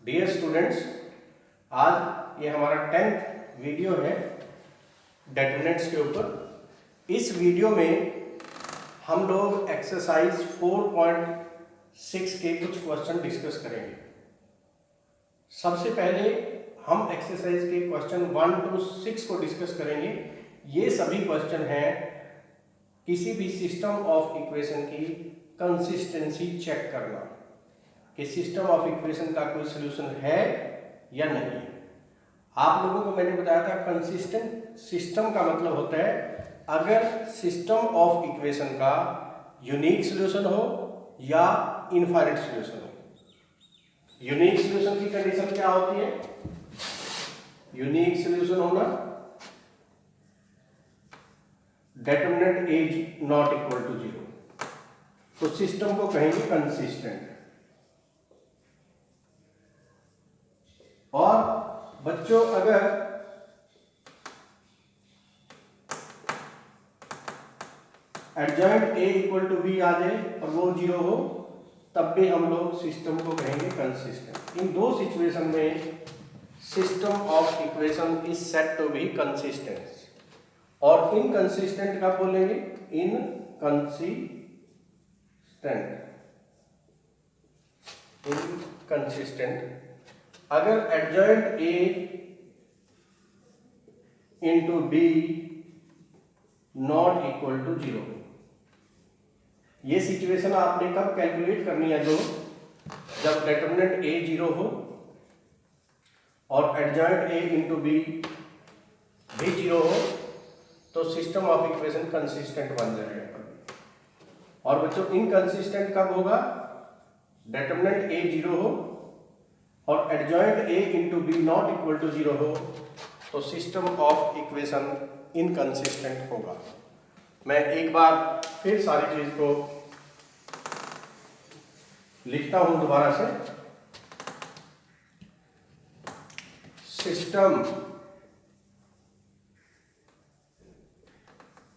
Dear students, आज ये हमारा 10th वीडियो है डेटर्मिनेंट्स के ऊपर। इस वीडियो में हम लोग एक्सरसाइज 4.6 के कुछ क्वेश्चन डिस्कस करेंगे। सबसे पहले हम एक्सरसाइज के क्वेश्चन 1 to 6 को डिस्कस करेंगे। ये सभी क्वेश्चन हैं किसी भी सिस्टम ऑफ इक्वेशन की कंसिस्टेंसी चेक करना कि सिस्टम ऑफ इक्वेशन का कोई सोल्यूशन है या नहीं है। आप लोगों को मैंने बताया था कंसिस्टेंट सिस्टम का मतलब होता है अगर सिस्टम ऑफ इक्वेशन का यूनिक सॉल्यूशन हो या इनफाइनाइट सॉल्यूशन हो। यूनिक सॉल्यूशन की कंडीशन क्या होती है? यूनिक सॉल्यूशन होना, determinant is not equal to 0, तो सिस्टम को कहेंगे कंसिस्टेंट। और बच्चों अगर adjoint A equal to B आ जाए और वो 0 हो तब भी हम लोग सिस्टम को कहेंगे कंसिस्टेंट। इन दो सिचुएशन में system of equation is set to be consistent. और इनकंसिस्टेंट कब बोलेंगे? इनकंसिस्टेंट अगर adjoint A into B not equal to 0। ये सिचुएशन आपने कब कैलकुलेट करनी है? जब डेटर्मिनेंट ए 0 हो और एडजॉइंट ए इंटू बी भी 0 हो तो सिस्टम ऑफ इक्वेशन कंसिस्टेंट बन जाएगा। और बच्चों इनकंसिस्टेंट कब होगा? डेटर्मिनेंट ए 0 हो और adjoint A into B not equal to 0 हो तो सिस्टम ऑफ इक्वेशन इनकंसिस्टेंट होगा। मैं एक बार फिर सारी चीज को लिखता हूं दोबारा से। System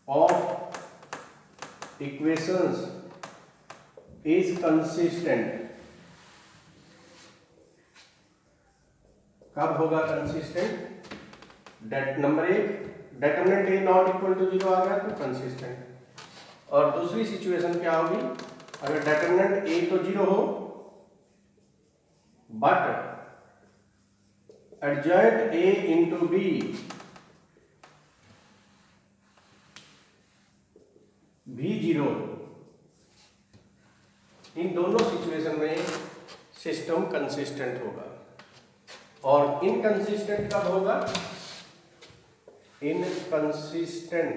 of equations is consistent. कब होगा consistent? Number 1 determinant A not equal to 0 आ गया तो कंसिस्टेंट। और दूसरी सिचुएशन क्या होगी? अगर डेटर्मिनेंट ए तो 0 हो but adjoint A into B भी 0, इन दोनों सिचुएशन में सिस्टम कंसिस्टेंट होगा। और इनकंसिस्टेंट कब होगा? इनकंसिस्टेंट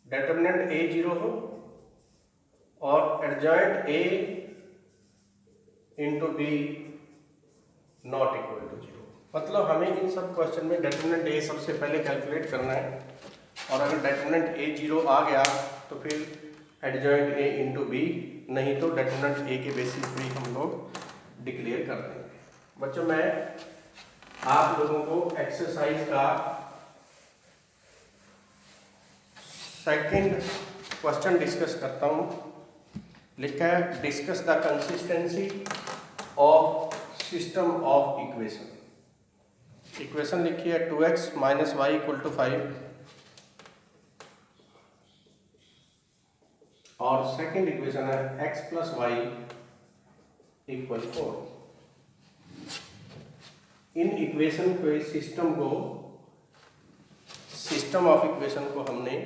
डेटर्मिनेंट ए 0 हो और adjoint A into B not equal to 0। मतलब हमें इन सब क्वेश्चन में डेटर्मिनेंट ए सबसे पहले कैलकुलेट करना है। और अगर डेटर्मिनेंट ए 0 आ गया तो फिर एडजॉइंट ए इंटू बी, नहीं तो डेटर्मिनेंट ए के बेसिस पे हम लोग डिक्लेयर कर देंगे। बच्चों मैं आप लोगों को एक्सरसाइज का सेकंड क्वेश्चन डिस्कस करता हूं। लिखा है discuss the consistency of system of equation. Equation लिखी है 2x - y = 5 और सेकंड इक्वेशन है x + y = 4। इन इक्वेशन के सिस्टम ऑफ इक्वेशन को हमने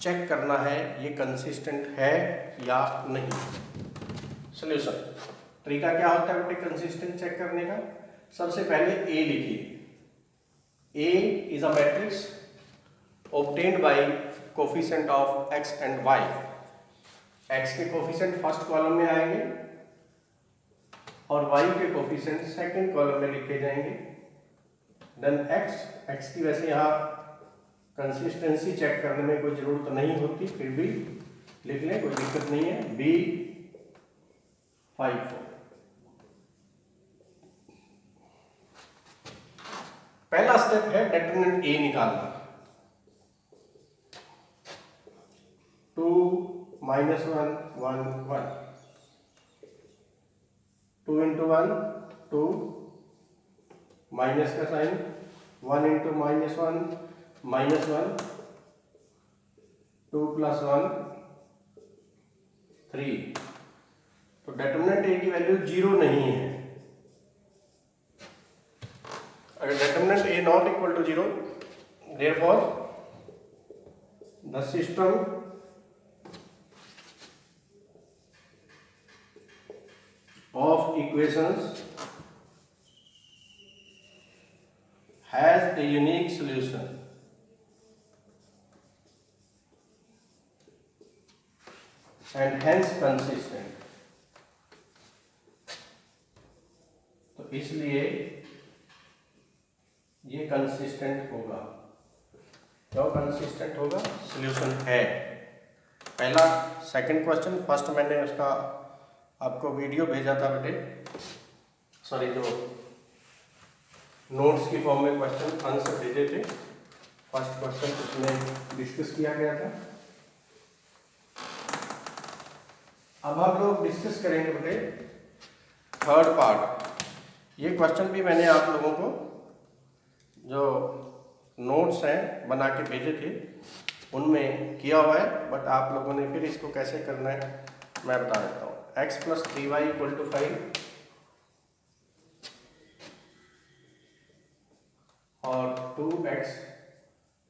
चेक करना है ये कंसिस्टेंट है या नहीं। सॉल्यूशन तरीका क्या होता है बेटे कंसिस्टेंट चेक करने का? सबसे पहले ए लिखिए। A is a matrix obtained by coefficient of x and y। x के कोफिशिएंट फर्स्ट कॉलम में आएंगे और y के कोफिशिएंट सेकंड कॉलम में लिखे जाएंगे। देन x की वैसे यहाँ कंसिस्टेंसी चेक करने में कोई जरूरत नहीं होती, फिर भी लिख लें, कोई दिक्कत नहीं है। b 5 4। पहला स्टेप है डेटर्मिनेंट ए निकालना। 2 - 1 1 1 2 इंटू 1 2, माइनस का साइन, 1 इंटू -1 -1, 2 + 1 3। तो डिटरमिनेंट ए की वैल्यू 0 नहीं है। अगर determinant A not equal to 0, therefore the system of equations has a unique solution and hence consistent। तो इसलिए ये कंसिस्टेंट होगा। क्यों कंसिस्टेंट होगा? सॉल्यूशन है। पहला सेकंड क्वेश्चन, फर्स्ट मैंने उसका आपको वीडियो भेजा था बेटे, सॉरी जो नोट्स की फॉर्म में क्वेश्चन आंसर भेजे थे, फर्स्ट क्वेश्चन उसमें डिस्कस किया गया था। अब हम लोग डिस्कस करेंगे बेटे थर्ड पार्ट। ये क्वेश्चन भी मैंने आप लोगों को जो नोट्स हैं बना के भेजे थे उनमें किया हुआ है, बट आप लोगों ने फिर इसको कैसे करना है मैं बता देता हूँ। x + 3y = 5 और 2x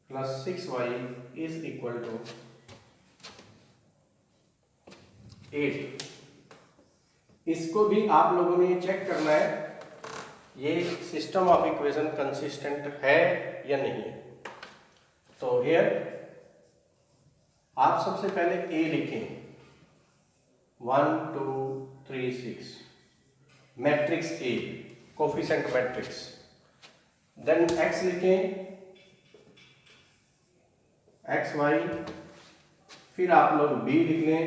+ 6y = 8। इसको भी आप लोगों ने चेक करना है ये सिस्टम ऑफ इक्वेशन कंसिस्टेंट है या नहीं है। तो हियर आप सबसे पहले a लिखें, 1 2 3 6 matrix A, coefficient matrix. Then x लिखें, x y, फिर आप लोग b लिख लें,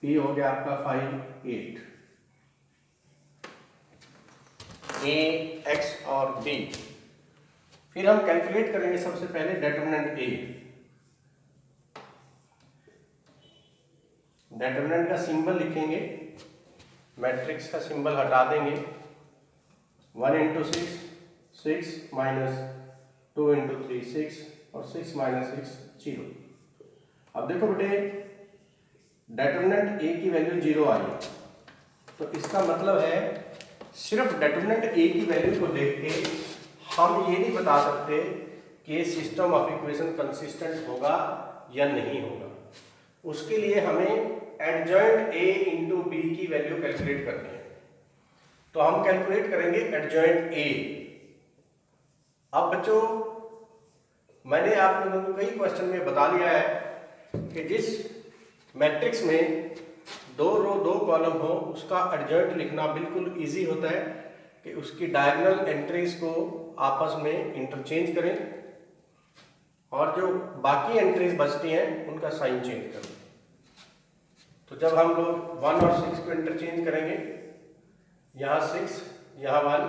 p हो गया आपका 5 8, a x और b। फिर हम कैलकुलेट करेंगे सबसे पहले डिटरमिनेंट a। डिटरमिनेंट का सिंबल लिखेंगे, मैट्रिक्स का सिंबल हटा देंगे, 1 × 6 6 - 2 × 3 6 और 6 - 6 0। अब देखो बेटे डिटरमिनेंट a की वैल्यू 0 आई, तो इसका मतलब है सिर्फ डिटरमिनेंट a की वैल्यू को देख के हम ये नहीं बता सकते कि सिस्टम ऑफ इक्वेशन कंसिस्टेंट होगा या नहीं होगा। उसके लिए हमें एडजॉइंट a × b की वैल्यू कैलकुलेट करनी है। तो हम कैलकुलेट करेंगे एडजॉइंट a। अब बच्चों मैंने आप लोगों को कई क्वेश्चन में बता लिया है कि जिस मैट्रिक्स में 2 रो 2 कॉलम हो उसका एडजॉइंट लिखना बिल्कुल इजी होता है कि उसकी डायगोनल एंट्रीज को आपस में इंटरचेंज करें और जो बाकी एंट्रीज बचती हैं उनका साइन चेंज करें। तो जब हम लोग 1 और 6 को इंटरचेंज करेंगे, यहाँ 6 यहाँ 1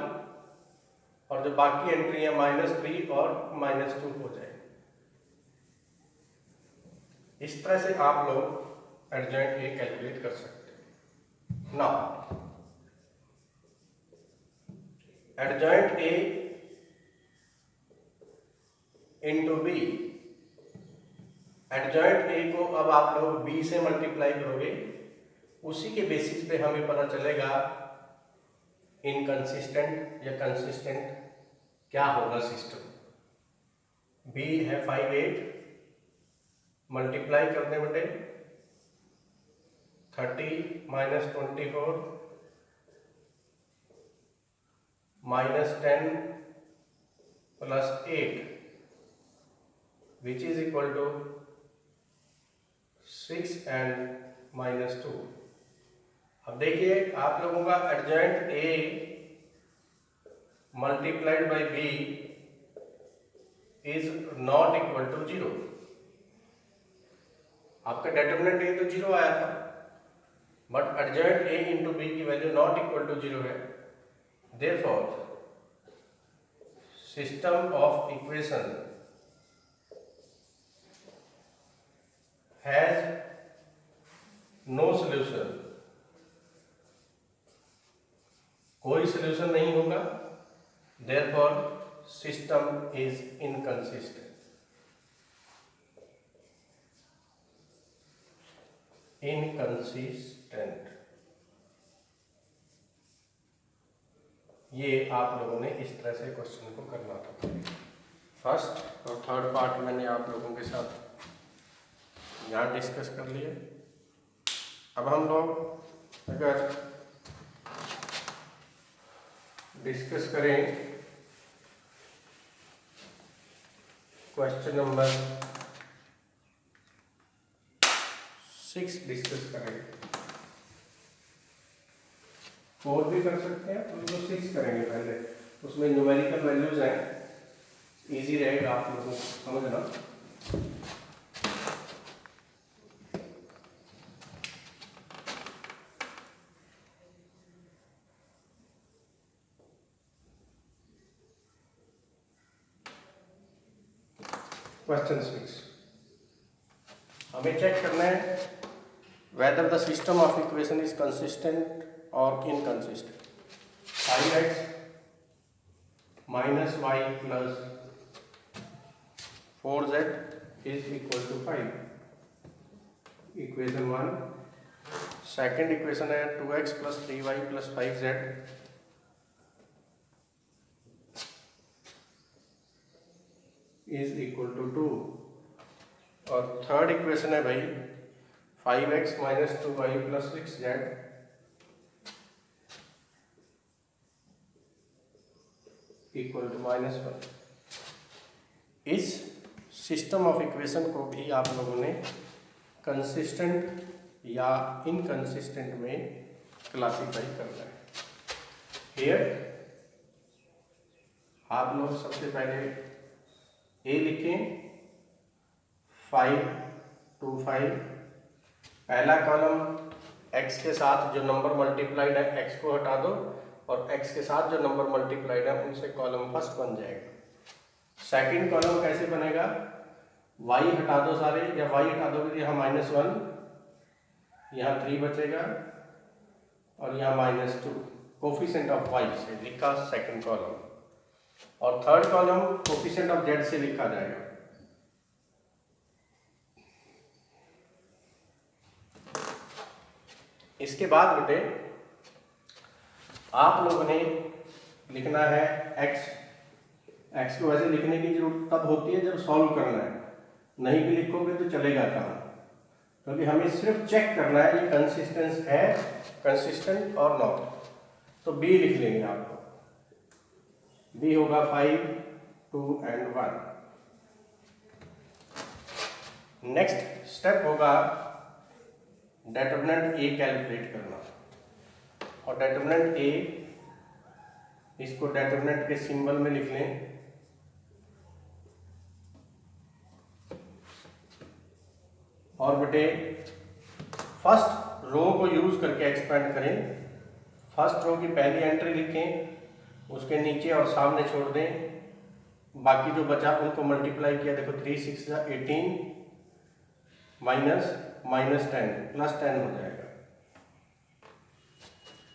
और जो बाकी एंट्री है -3 और -2 हो जाएगी। इस तरह से आप लोग एडजॉइंट ए कैलकुलेट कर सकते हैं। Now adjoint A into B, adjoint A को अब आप लोग बी से मल्टीप्लाई करोगे, उसी के बेसिस पे हमें पता चलेगा इनकंसिस्टेंट या कंसिस्टेंट क्या होगा सिस्टम। बी है 5 8, मल्टीप्लाई करने बेटे 30 - 24 -10 + 8 which is equal to 6 and -2। अब देखिए आप लोगों का adjoint A multiplied by B is not equal to 0। आपका डिटरमिनेंट ए तो 0 आया था, but adjoint A into B की वैल्यू नॉट इक्वल टू 0 है। Therefore system of equation has no solution solution नहीं होगा, therefore system is inconsistent. Inconsistent, ये आप लोगों ने इस तरह से क्वेश्चन को करना था। फर्स्ट और थर्ड पार्ट मैंने आप लोगों के साथ यहाँ डिस्कस कर लिए। अब हम लोग अगर डिस्कस करें क्वेश्चन नंबर 6 डिस्कस करेंगे। 4 भी कर सकते हैं, तो 6 करेंगे पहले। उसमें न्यूमेरिकल वैल्यूज हैं, इजी रहेगा आप लोगों को समझना। क्वेश्चन 6 हमें चेक करना है whether the system of equation is consistent or inconsistent. 5x minus y plus 4z is equal to 5. Equation 1. Second equation है 2x plus 3y plus 5z is equal to 2. और थर्ड इक्वेशन है भाई 5x minus 2y plus 6z equal to -1। इस system of equation को भी आप लोगों ने कंसिस्टेंट या इनकंसिस्टेंट में क्लासीफाई करना है। हियर आप लोग सबसे पहले ए लिखें 5 2 5। पहला कॉलम x के साथ जो नंबर मल्टीप्लाइड है x को हटा दो, और x के साथ जो नंबर मल्टीप्लाइड है उनसे कॉलम फर्स्ट बन जाएगा। सेकंड कॉलम कैसे बनेगा, y हटा दो सारे, या y हटा दोगे तो यहाँ -1, यहाँ 3 बचेगा और यहाँ -2। कोफिशिएंट ऑफ y से लिखा सेकंड कॉलम, और third column coefficient of z से लिखा जाएगा। इसके बाद बेटे आप लोगों ने लिखना है x को वैसे लिखने की जरूरत तब होती है जब सॉल्व करना है, नहीं भी लिखोगे तो चलेगा काम, क्योंकि हमें सिर्फ चेक करना है ये कंसिस्टेंस है, कंसिस्टेंट और नॉट। तो b लिख लेंगे आप लोग। b होगा 5 2 and 1। नेक्स्ट स्टेप होगा डिटरमिनेंट ए कैलकुलेट करना, और डिटरमिनेंट ए इसको डिटरमिनेंट के सिंबल में लिख लें। और बेटे फर्स्ट रो को यूज करके एक्सपेंड करें। फर्स्ट रो की पहली एंट्री लिखें, उसके नीचे और सामने छोड़ दें, बाकी जो बचा उनको मल्टीप्लाई किया। देखो 3 6 18 -10 +10 हो जाएगा।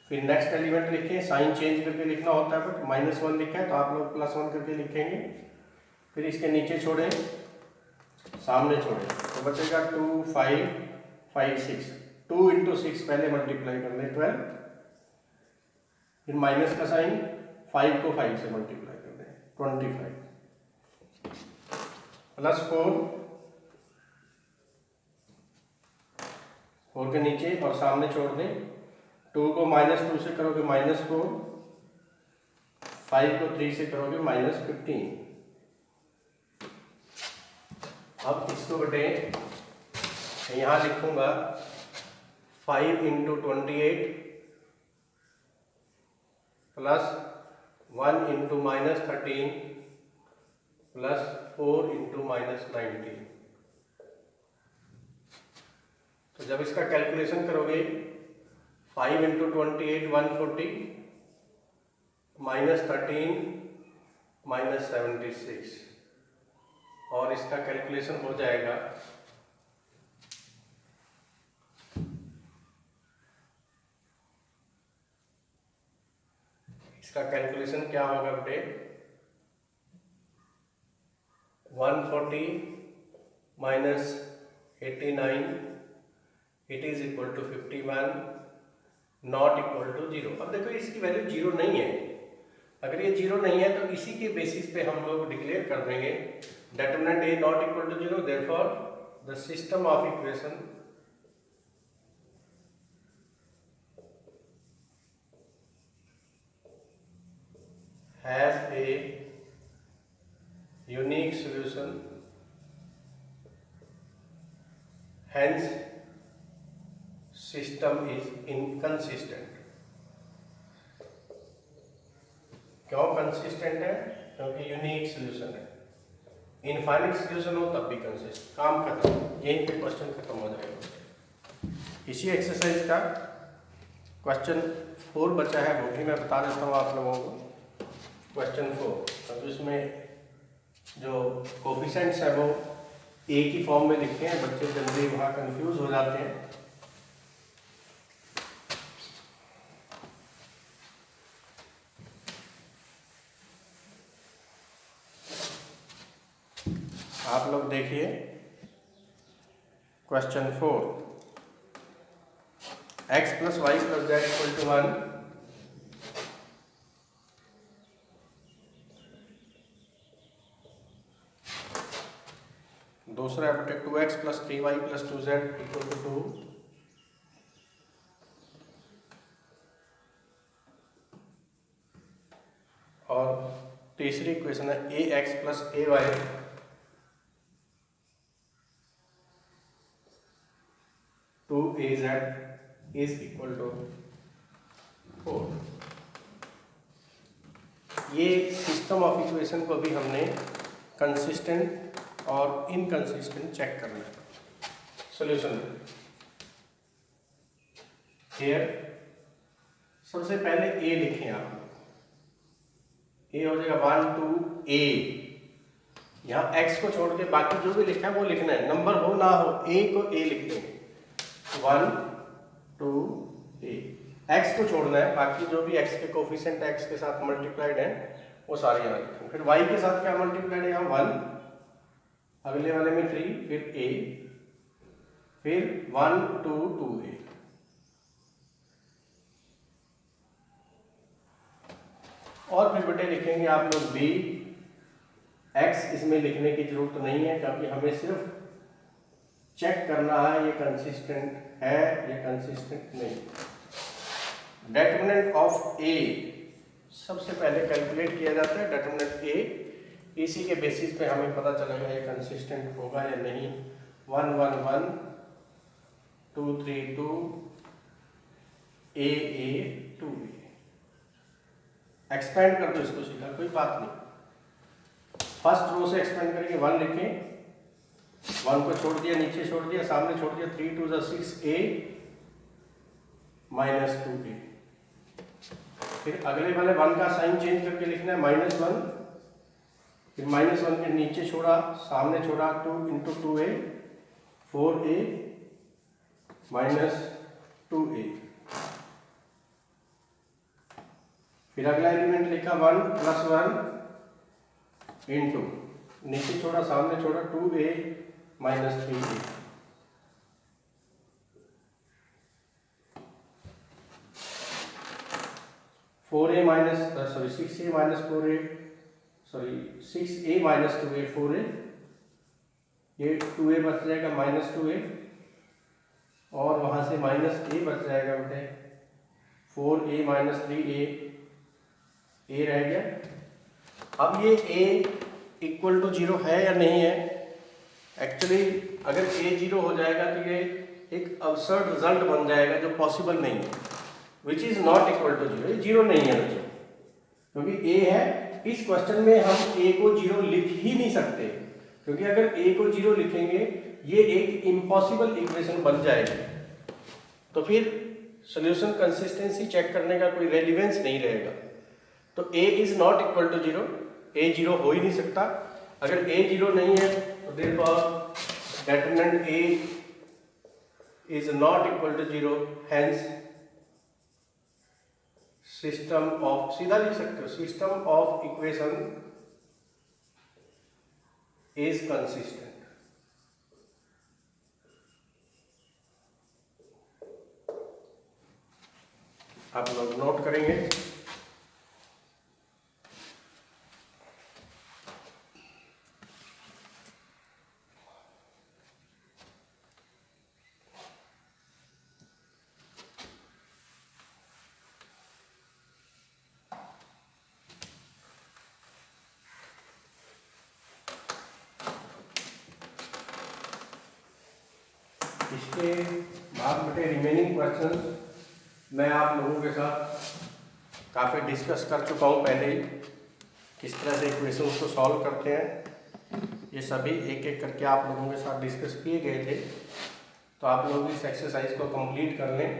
फिर नेक्स्ट एलिमेंट लिखें, साइन चेंज करके लिखना होता है, बट -1 लिखा है तो आप लोग +1 करके लिखेंगे। फिर इसके नीचे छोड़ें, सामने छोड़ें, तो बचेगा 2 5 5 6। 2 × 6 पहले मल्टीप्लाई कर लें 12, फिर माइनस का साइन, 5 को 5 से मल्टीप्लाई कर दें 25 +4 4 के नीचे और सामने छोड़ दें। 2 को -2 से करोगे -4, 5 को 3 से करोगे -15। अब इसको बेटे यहाँ लिखूंगा 5 × 28 +1 × -13 +4 × -19। तो जब इसका कैलकुलेशन करोगे 5 × 28 140 -13 -76, और इसका कैलकुलेशन हो जाएगा 8 इसका कैलकुलेशन क्या होगा बेटे, 140 minus 89 it is equal to 51 not equal to 0। अब देखो इसकी वैल्यू 0 नहीं है, अगर ये 0 नहीं है तो इसी के बेसिस पे हम लोग डिक्लेयर कर देंगे determinant A not equal to 0, therefore the system of equation has a unique solution, hence system is inconsistent। क्यों कंसिस्टेंट है? क्योंकि यूनिक सॉल्यूशन है। इनफाइनाइट सॉल्यूशन हो तब भी कंसिस्टेंट, काम खत्म, यहीं पे क्वेश्चन खत्म हो जाएगा। इसी एक्सरसाइज का क्वेश्चन 4 बचा है, वो भी मैं बता देता हूँ आप लोगों को। क्वेश्चन 4, अब इसमें जो कोफिशिएंट्स है वो ए की फॉर्म में लिखे हैं, बच्चे जल्दी वहाँ कंफ्यूज हो जाते हैं। आप लोग देखिए question 4, x plus y plus z equal to 1, दूसरा है बेटे 2x plus 3y plus 2z equal to 2, और तीसरी इक्वेशन है ax plus ay two az is equal to 4। ये सिस्टम ऑफ इक्वेशन को भी हमने कंसिस्टेंट और इनकंसिस्टेंट चेक करना है। सॉल्यूशन हियर सबसे पहले ए लिखें आप, ए हो जाएगा 1 2 ए, यहाँ एक्स को छोड़ के बाकी जो भी लिखा है वो लिखना है, नंबर हो ना हो ए को ए लिख देंगे, 1 2 ए, एक्स को छोड़ना है, बाकी जो भी एक्स के कोफिशिएंट एक्स के साथ मल्टीप्लाइड है वो सारे यहाँ लिखेंगे। फिर वाई के साथ क्या मल्टीप्लाइड है, यहाँ 1, अगले वाले में 3, फिर a, फिर 1 2 2a। और फिर बेटे लिखेंगे आप लोग b, x इसमें लिखने की जरूरत नहीं है क्योंकि हमें सिर्फ चेक करना है ये कंसिस्टेंट है ये कंसिस्टेंट नहीं। डिटरमिनेंट ऑफ a सबसे पहले कैलकुलेट किया जाता है, डिटरमिनेंट a, इसी के बेसिस पे हमें पता चलेगा ये कंसिस्टेंट होगा या नहीं। 1 1 1 2 3 2 a a 2 a, एक्सपेंड कर दो इसको सीधा, कोई बात नहीं। फर्स्ट रो से एक्सपेंड करेंगे, 1 लिखें, 1 को छोड़ दिया, नीचे छोड़ दिया, सामने छोड़ दिया, 3 2 6 a माइनस 2a। फिर अगले वाले 1 का साइन चेंज करके लिखना है -1, फिर -1 के नीचे छोड़ा, सामने छोड़ा, 2 into 2a 4a minus 2a। फिर अगला एलिमेंट लिखा 1 प्लस 1 इंटू, नीचे छोड़ा, सामने छोड़ा, 2a minus 3a। Sorry 6a minus 4a, sorry 6a minus 2a 4a, ये 2a बच जाएगा माइनस 2a, और वहां से माइनस a बच जाएगा बेटे 4a माइनस 3a, a रह गया। अब ये a इक्वल टू 0 है या नहीं है? एक्चुअली अगर a 0 हो जाएगा तो ये एक अबसर्ड रिजल्ट बन जाएगा जो पॉसिबल नहीं है, which is not equal to 0। ये 0 नहीं है बच्चों, क्योंकि a है। इस क्वेश्चन में हम a को 0 लिख ही नहीं सकते, क्योंकि अगर a को 0 लिखेंगे ये एक इम्पॉसिबल इक्वेशन बन जाएगी, तो फिर सॉल्यूशन कंसिस्टेंसी चेक करने का कोई रेलिवेंस नहीं रहेगा। तो a is not equal to 0, a 0 हो ही नहीं सकता। अगर a 0 नहीं है तो therefore determinant a is not equal to 0, hence system of, सीधा लिख सकते हो, system of equation is consistent. आप लोग नोट करेंगे। इसके बाद बेटे रिमेनिंग क्वेश्चन मैं आप लोगों के साथ काफ़ी डिस्कस कर चुका हूँ पहले ही, किस तरह से इक्वेशंस को सॉल्व करते हैं, ये सभी एक एक करके आप लोगों के साथ डिस्कस किए गए थे। तो आप लोग इस एक्सरसाइज को कंप्लीट कर लें,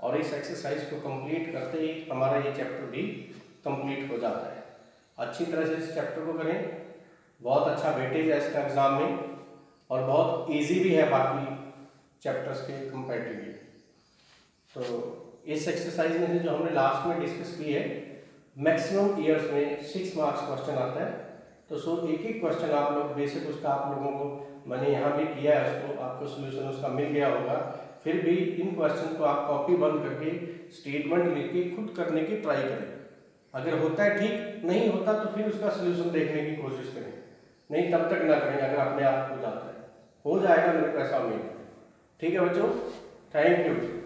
और इस एक्सरसाइज को कंप्लीट करते ही हमारा ये चैप्टर भी कंप्लीट हो जाता है। अच्छी तरह से इस चैप्टर को करें, बहुत अच्छा वेटेज है इसका एग्ज़ाम में, और बहुत ईजी भी है बाकी चैप्टर्स के कंपैरेटिवली। तो इस एक्सरसाइज में से जो हमने लास्ट में डिस्कस की है, मैक्सिमम ईयर्स में 6 मार्क्स क्वेश्चन आता है। तो सो एक एक क्वेश्चन आप लोग बेसिक उसका आप लोगों को, मैंने यहाँ भी किया है उसको, आपको सोल्यूशन उसका मिल गया होगा। फिर भी इन क्वेश्चन को आप कॉपी बंद करके स्टेटमेंट लिख के खुद करने की ट्राई करें। अगर होता है ठीक, नहीं होता तो फिर उसका सोल्यूशन देखने की कोशिश करें, नहीं तब तक ना करें। अगर अपने आप हो जाता है, हो जाएगा, मेरे को ऐसा उम्मीद है। ठीक है बच्चों, थैंक यू।